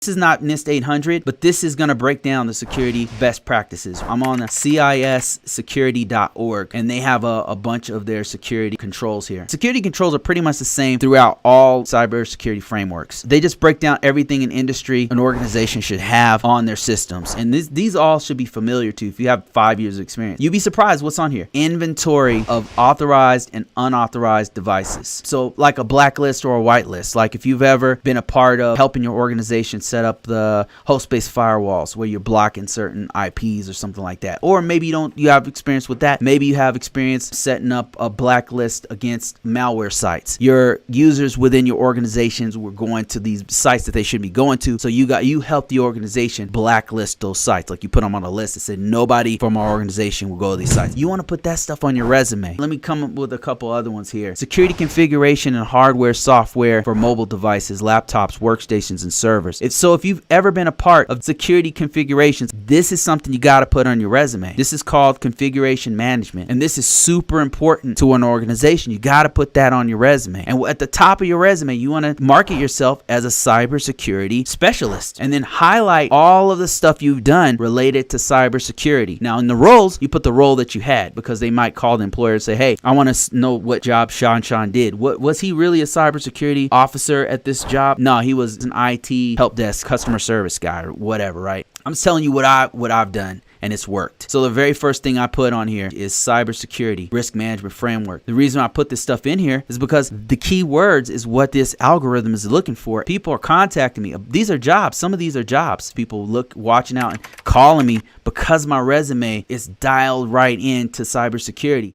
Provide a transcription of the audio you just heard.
This is not NIST 800, but this is going to break down the security best practices. I'm on the CISSecurity.org, and they have a bunch of their security controls here. Security controls are pretty much the same throughout all cybersecurity frameworks. They just break down everything an industry, an organization should have on their systems. And these all should be familiar to you if you have 5 years of experience. You'd be surprised what's on here. Inventory of authorized and unauthorized devices. So like a blacklist or a whitelist. Like if you've ever been a part of helping your organization set up the host-based firewalls where you're blocking certain IPs or something like that. Or maybe you have experience with that. Maybe you have experience setting up a blacklist against malware sites. Your users within your organizations were going to these sites that they shouldn't be going to. So you help the organization blacklist those sites. Like you put them on a list that said nobody from our organization will go to these sites. You want to put that stuff on your resume. Let me come up with a couple other ones here. Security configuration and hardware, software for mobile devices, laptops, workstations, and servers. So if you've ever been a part of security configurations, this is something you got to put on your resume. This is called configuration management. And this is super important to an organization. You got to put that on your resume. And at the top of your resume, you want to market yourself as a cybersecurity specialist. And then highlight all of the stuff you've done related to cybersecurity. Now in the roles, you put the role that you had, because they might call the employer and say, hey, I want to know what job Sean did. Was he really a cybersecurity officer at this job? No, he was an IT help desk customer service guy or whatever, right? I'm just telling you what I've done, and it's worked. So the very first thing I put on here is cybersecurity risk management framework. The reason I put this stuff in here is because the key words is what this algorithm is looking for. People are contacting me. These are jobs. Some of these are jobs. People watching out and calling me because my resume is dialed right into cybersecurity.